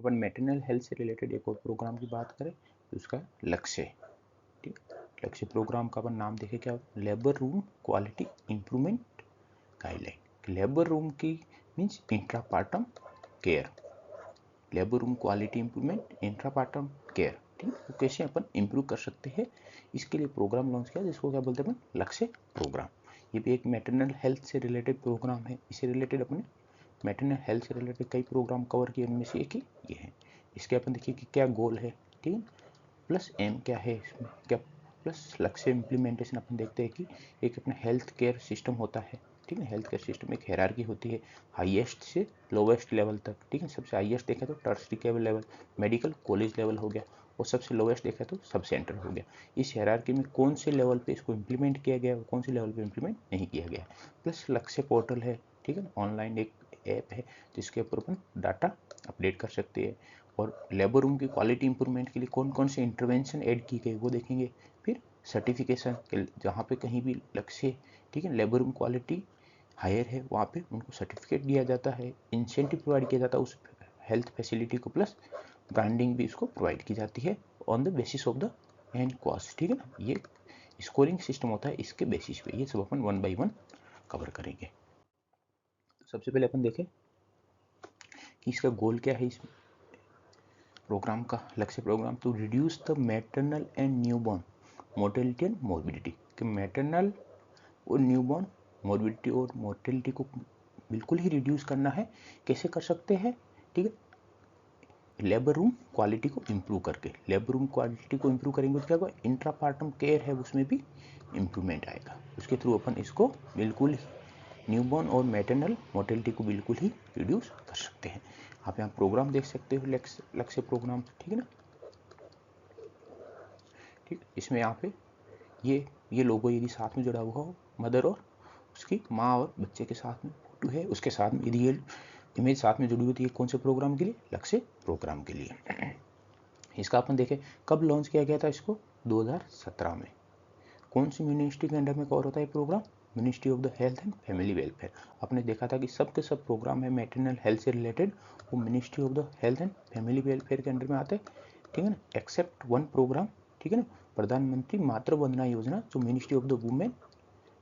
अपन maternal health से related एक और प्रोग्राम की बात करें तो उसका लक्ष्य, ठीक, लक्ष्य प्रोग्राम का अपन नाम देखें क्या, labour room quality improvement guideline. Labour room की means intrapartum care, labour room quality improvement intrapartum care, ठीक, तो कैसे अपन इंप्रूव कर सकते हैं, इसके लिए प्रोग्राम लॉन्च किया जिसको क्या बोलते हैं अपन, लक्ष्य प्रोग्राम। ये भी एक मैटरनल हेल्थ से रिलेटेड प्रोग्राम है। इससे रिलेटेड अपने मैटरनल हेल्थ से रिलेटेड कई प्रोग्राम कवर किए, उनमें से एक ही ये है। इसके अपन देखिए कि क्या गोल है, ठीक है, प्लस एम क्या है इसमें, क्या प्लस लक्ष्य इम्प्लीमेंटेशन। अपन देखते हैं कि एक अपना हेल्थ केयर सिस्टम होता है, ठीक है, हेल्थ केयर सिस्टम एक हायरार्की होती है हाईएस्ट से लोवेस्ट लेवल तक, ठीक है, सबसे हाईएस्ट देखा तो tertiary care level, medical college level हो गया, और सबसे लोवेस्ट देखा तो सब सेंटर हो गया। इस हायरार्की में कौन से लेवल पे इसको इम्प्लीमेंट किया गया और कौन से लेवल पे इम्प्लीमेंट नहीं किया गया। प्लस लक्ष्य पोर्टल है, ठीक है, ऑनलाइन एक ऐप है जिसके ऊपर अपन डाटा अपडेट कर सकते हैं। और लेबर रूम की क्वालिटी इंप्रूवमेंट के लिए कौन कौन से इंटरवेंशन ऐड की गई वो देखेंगे। फिर सर्टिफिकेशन, जहाँ पे कहीं भी लक्ष्य, ठीक है, लेबर रूम क्वालिटी हायर है वहाँ पे उनको सर्टिफिकेट दिया जाता है, इंसेंटिव प्रोवाइड किया जाता है उस हेल्थ फैसिलिटी को, प्लस ब्रांडिंग भी इसको प्रोवाइड की जाती है on the basis of the end cost, ठीक है ना। ये स्कोरिंग सिस्टम होता है, इसके बेसिस पे ये सब अपन वन बाई वन कवर करेंगे। तो सबसे पहले अपन देखें कि इसका गोल क्या है, इस प्रोग्राम का लक्ष्य program, to reduce the maternal and newborn mortality and morbidity, कि मैटरनल और न्यूबॉर्न मोर्बिडिटी और मोर्टेलिटी को बिल्कुल ही रिड्यूस करना है। कैसे कर सकते हैं, ठीक है, लेबर रूम क्वालिटी को इम्प्रूव करके, लेबर रूम क्वालिटी को इम्प्रूव करेंगे तो क्या होगा, इंट्रापार्टम केयर है उसमें भी इम्प्रूवमेंट आएगा, उसके थ्रू अपन इसको बिल्कुल ही न्यूबॉर्न और मैटरनल मोर्टेलिटी को बिल्कुल ही रिड्यूस कर सकते हैं। आप यहाँ प्रोग्राम देख सकते हो, लक्ष्य प्रोग्राम, ठीक है ना, ठीक, इसमें यहाँ पे ये लोगो यदि साथ में जुड़ा हुआ हो, मदर और उसकी माँ और बच्चे के साथ में फोटो है, उसके साथ में यदि ये इमेज साथ में जुड़ी हुई थी, कौन से प्रोग्राम के लिए, लक्ष्य प्रोग्राम के लिए। इसका अपन देखें कब लॉन्च किया गया था इसको, 2017 में। कौन सी मिनिस्ट्री के अंडर में कवर होता है program, ministry of the health and family welfare. आपने देखा था कि सब के सब प्रोग्राम है मैटरनल हेल्थ से रिलेटेड वो ministry of the health and family welfare के अंडर में आते हैं, ठीक है ना, एक्सेप्ट वन प्रोग्राम, ठीक है ना, प्रधानमंत्री मातृ वंदना योजना जो ministry of the women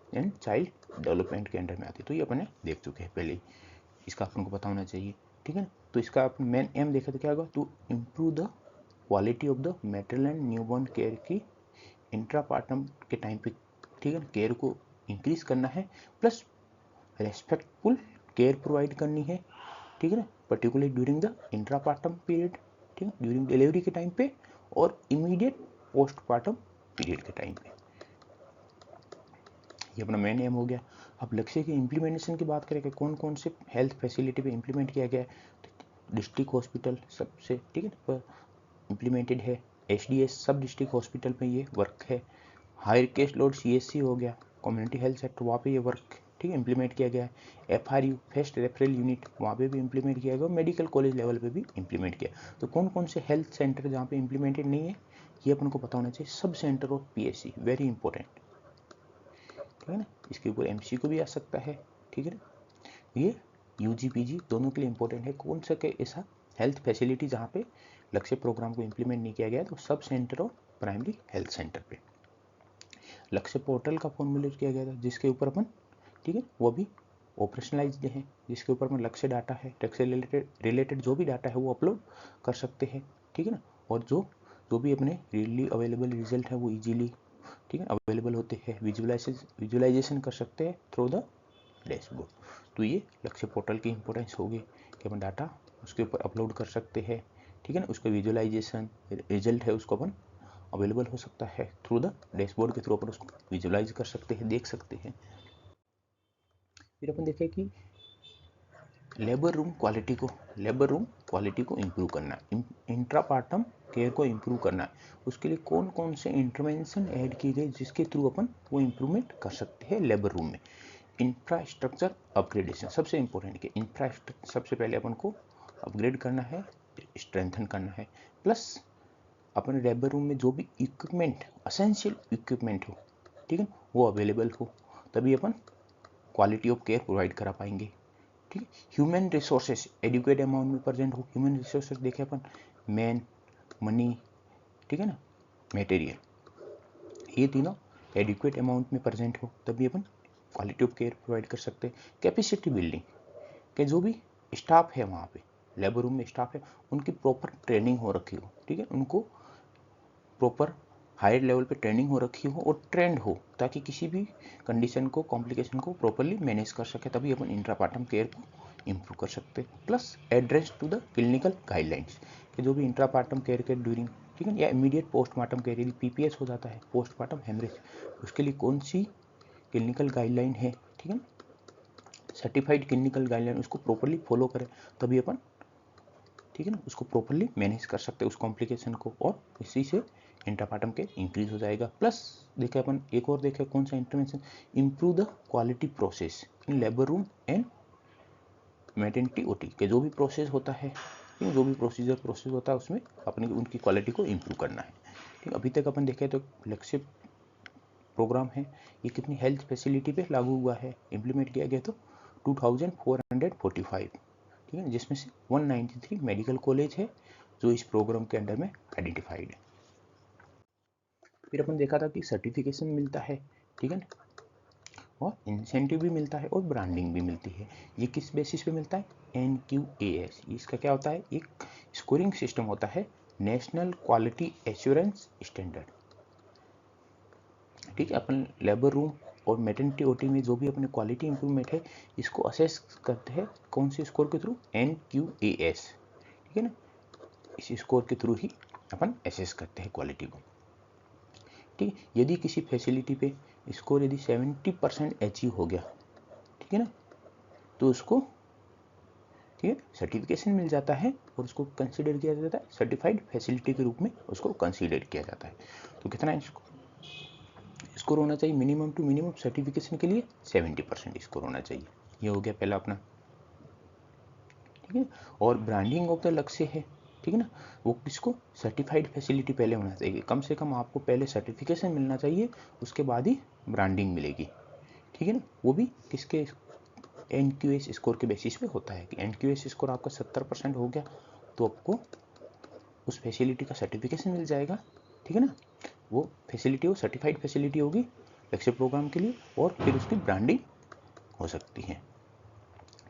and child development के अंडर में आती है। तो ये अपने देख चुके हैं पहले ही, इसका अपन को पता होना चाहिए, ठीक है ना। तो इसका अपन मेन एम देखा तो क्या होगा, to improve the quality of the maternal and newborn care की इंट्रापार्टम के टाइम पे, ठीक है, केयर को इंक्रीज करना है, प्लस रेस्पेक्टफुल केयर प्रोवाइड करनी है, ठीक है ना, particularly during the intrapartum period, ठीक है, ड्यूरिंग डिलीवरी के टाइम पे और इमीडिएट पोस्टपार्टम पीरियड के टाइम पे। ये अपना मेन एम हो गया। अब लक्ष्य की इम्प्लीमेंटेशन की बात करें कि कौन कौन से हेल्थ फैसिलिटी पे इम्प्लीमेंट किया गया है, तो डिस्ट्रिक्ट हॉस्पिटल सबसे, ठीक है, पर इम्प्लीमेंटेड है, एचडीएस सब डिस्ट्रिक्ट हॉस्पिटल पे ये वर्क है, हायर केस लोड सीएससी हो गया, कम्युनिटी हेल्थ सेक्टर वहाँ पे ये वर्क, ठीक है, इम्प्लीमेंट किया गया है, एफआरयू फर्स्ट रेफरल यूनिट वहाँ पे भी इम्प्लीमेंट किया गया, मेडिकल कॉलेज लेवल पे भी इम्प्लीमेंट किया। तो कौन कौन से हेल्थ सेंटर जहाँ पे इम्प्लीमेंटेड नहीं है ये अपन को पता होना चाहिए। Sub centre of PSC very important, ठीक है ना, इसके ऊपर एमसीक्यू भी आ सकता है, ठीक है ना। ये यूजी पीजी दोनों के लिए इंपॉर्टेंट है, कौन सा के ऐसा हेल्थ फैसिलिटी जहाँ पे लक्ष्य प्रोग्राम को इम्प्लीमेंट नहीं किया गया, तो सब सेंटर और प्राइमरी हेल्थ सेंटर पे। लक्ष्य पोर्टल का फॉर्मुलेट किया गया था जिसके ऊपर अपन, ठीक है, वो भी ऑपरेशनलाइज्ड है, जिसके ऊपर अपन लक्ष्य डाटा है, लक्ष्य रिलेटेड जो भी डाटा है वो अपलोड कर सकते हैं, ठीक है ना। और जो भी अपने रीडली अवेलेबल रिजल्ट है वो इजीली, ठीक है, अवेलेबल होते हैं, विजुअलाइजेशन कर सकते हैं थ्रू द डैशबोर्ड। तो ये लक्ष्य पोर्टल की इंपॉर्टेंस होगी कि अपन डाटा उसके ऊपर अपलोड कर सकते हैं, ठीक है ना, उसका विजुअलाइजेशन रिजल्ट है उसको अपन अवेलेबल हो सकता है थ्रू द डैशबोर्ड के थ्रू अपन उसको विजुअलाइज कर सकते हैं, देख सकते हैं। फिर अपन देखें कि लेबर रूम क्वालिटी को इम्प्रूव करना है, इंट्रापार्टम केयर को इम्प्रूव करना है, उसके लिए कौन कौन से इंटरवेंशन ऐड किए गए जिसके थ्रू अपन वो इम्प्रूवमेंट कर सकते हैं लेबर रूम में। इंफ्रास्ट्रक्चर अपग्रेडेशन सबसे इंपॉर्टेंट कि इंफ्रास्ट्रक्चर सबसे पहले अपन को अपग्रेड करना है, स्ट्रेंथन करना है, प्लस अपने लेबर रूम में जो भी इक्विपमेंट असेंशियल इक्विपमेंट हो, ठीक है, वो अवेलेबल हो, तभी अपन क्वालिटी ऑफ केयर प्रोवाइड करा पाएंगे, ठीक है। ह्यूमन रिसोर्सेस एडिक्वेट अमाउंट में प्रेजेंट हो, ह्यूमन रिसोर्सेस देखे अपन, मैन, मनी, ठीक है ना, मटेरियल, ये तीनों एडिक्वेट अमाउंट में प्रेजेंट हो तभी अपन क्वालिटी ऑफ केयर प्रोवाइड कर सकते हैं। कैपेसिटी बिल्डिंग, कि जो भी स्टाफ है वहाँ पे, लेबर रूम में स्टाफ है, उनकी प्रॉपर ट्रेनिंग हो रखी हो, ठीक है, उनको प्रॉपर हायर लेवल पे ट्रेनिंग हो रखी हो और ट्रेंड हो, ताकि किसी भी कंडीशन को, कॉम्प्लिकेशन को प्रॉपरली मैनेज कर सके, तभी अपन इंट्रापार्टम केयर को इम्प्रूव कर सकते हैं। Plus address to the clinical guidelines, कि जो भी इंट्रापार्टम केयर के ड्यूरिंग, ठीक है, या इमीडिएट पोस्टमार्टम केयर, यदि पीपीएस हो जाता है, पोस्टमार्टम हेमरेज, उसके लिए कौन सी क्लिनिकल गाइडलाइन है, ठीक है, सर्टिफाइड क्लिनिकल गाइडलाइन, उसको प्रॉपरली फॉलो करें तभी अपन, ठीक है ना, उसको प्रॉपरली मैनेज कर सकते हैं उस कॉम्प्लिकेशन को, और इसी से इंट्रापार्टम के इंक्रीज हो जाएगा। प्लस देखे अपन एक और देखे कौन सा intervention, improve the quality process in labour room and maternity OT, के जो भी प्रोसेस होता है, जो भी प्रोसेस होता है उसमें अपनी उनकी क्वालिटी को इम्प्रूव करना है। ठीक, अभी तक अपन देखे तो लक्ष्य प्रोग्राम है, ये कितनी हेल्थ फैसिलिटी पे लागू हुआ है, इम्प्लीमेंट किया गया तो 2445, ठीक है, जिसमें से 193 मेडिकल कॉलेज है जो इस प्रोग्राम के अंडर में आइडेंटिफाइड है। फिर अपन देखा था कि सर्टिफिकेशन मिलता है, ठीक है ना, और इंसेंटिव भी मिलता है और ब्रांडिंग भी मिलती है। ये किस बेसिस पे मिलता है, NQAS, इसका क्या होता है, एक स्कोरिंग सिस्टम होता है, नेशनल क्वालिटी एश्योरेंस स्टैंडर्ड। ठीक है, अपन लेबर रूम और मैटरनिटी ओटी में जो भी अपने क्वालिटी इंप्रूवमेंट है, इसको असेस करते हैं कौन से स्कोर के थ्रू, NQAS, ठीक है ना, इस स्कोर के थ्रू ही अपन असेस करते हैं क्वालिटी को। ठीक है, यदि किसी फैसिलिटी पे स्कोर यदि 70% अचीव हो गया, ठीक है ना, तो उसको, ठीक है, सर्टिफिकेशन मिल जाता है और उसको कंसीडर किया जाता है सर्टिफाइड फैसिलिटी के रूप में, उसको कंसीडर किया जाता है। तो कितना स्कोर होना चाहिए, मिनिमम टू मिनिमम सर्टिफिकेशन के लिए 70% स्कोर होना चाहिए। ये हो गया पहला अपना, ठीक है। और ब्रांडिंग ऑफ द लक्ष्य है, ठीक है ना, वो किसको, सर्टिफाइड फैसिलिटी पहले होना चाहिए, कम से कम आपको पहले सर्टिफिकेशन मिलना चाहिए, उसके बाद ही ब्रांडिंग मिलेगी, ठीक है ना। वो भी किसके, NQS स्कोर के बेसिस पे होता है कि NQS स्कोर आपका 70% हो गया तो आपको उस फैसिलिटी का सर्टिफिकेशन मिल जाएगा, ठीक है ना, वो फैसिलिटी, वो सर्टिफाइड फैसिलिटी होगी लक्ष्य प्रोग्राम के लिए, और फिर उसकी ब्रांडिंग हो सकती है।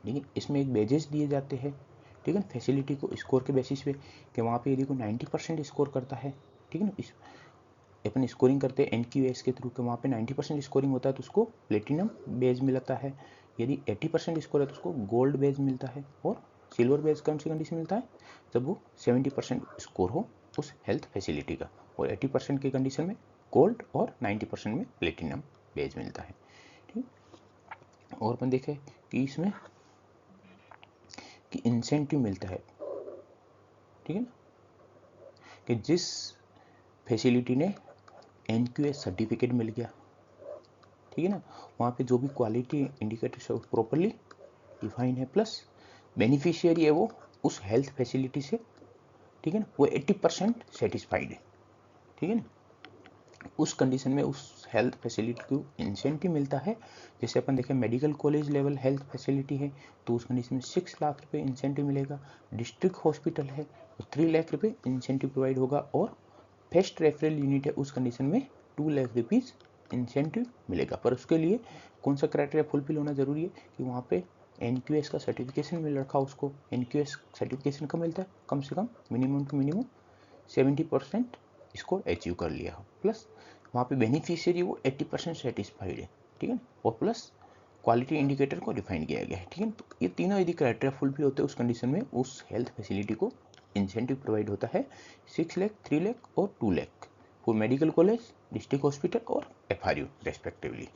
ठीक है, इसमें एक बेजेस दिए जाते हैं, ठीक है ना, फैसिलिटी को स्कोर के बेसिस पे, कि वहाँ पे यदि कोई 90% स्कोर करता है, ठीक है ना, इस अपन स्कोरिंग करते हैं NQS के थ्रू, के वहाँ पे 90% स्कोरिंग होता है तो उसको प्लेटिनम बेज मिलता है, यदि 80% स्कोर है तो उसको गोल्ड बेज मिलता है, और सिल्वर बेज कौन सी कंडीशन मिलता है, जब वो 70% स्कोर हो उस हेल्थ फैसिलिटी का, और 80% की कंडीशन में गोल्ड और 90% में प्लेटिनम बेज मिलता है। ठीक, और अपन देखें कि इसमें कि इंसेंटिव मिलता है, ठीक है ना, कि जिस फैसिलिटी ने NQS सर्टिफिकेट मिल गया, ठीक है ना, वहाँ पे जो भी क्वालिटी इंडिकेटर प्रॉपरली डिफाइन है, प्लस बेनिफिशियरी है वो उस हेल्थ फैसिलिटी से, ठीक है ना, वो 80% सेटिस्फाइड है, ठीक है ना, उस कंडीशन में उस हेल्थ फैसिलिटी को इंसेंटिव मिलता है। जैसे अपन देखें medical college level health facility है तो उस कंडीशन में 6 लाख रुपए इंसेंटिव मिलेगा, डिस्ट्रिक्ट हॉस्पिटल है तो 3 लाख रुपए इंसेंटिव प्रोवाइड होगा, और फेस्ट रेफरल यूनिट है उस कंडीशन में 2 लाख रुपीज़ इंसेंटिव मिलेगा। पर उसके लिए कौन सा क्राइटेरिया फुलफिल होना जरूरी है कि वहाँ पे NQS का सर्टिफिकेशन मिल रखा, उसको NQS सर्टिफिकेशन कब मिलता है, कम से कम मिनिमम टू मिनिमम 70% इसको अचीव कर लिया हो, प्लस वहाँ पे बेनिफिशियरी वो 80% सेटिस्फाइड है, ठीक है, और प्लस क्वालिटी इंडिकेटर को डिफाइन किया गया है, ठीक है। तो ये तीनों यदि क्राइटेरिया फुलफिल होते हैं उस कंडीशन में उस हेल्थ फैसिलिटी को इंसेंटिव प्रोवाइड होता है 6 लाख, 3 लाख और 2 lakh for medical college, district hospital और FRU रेस्पेक्टिवली।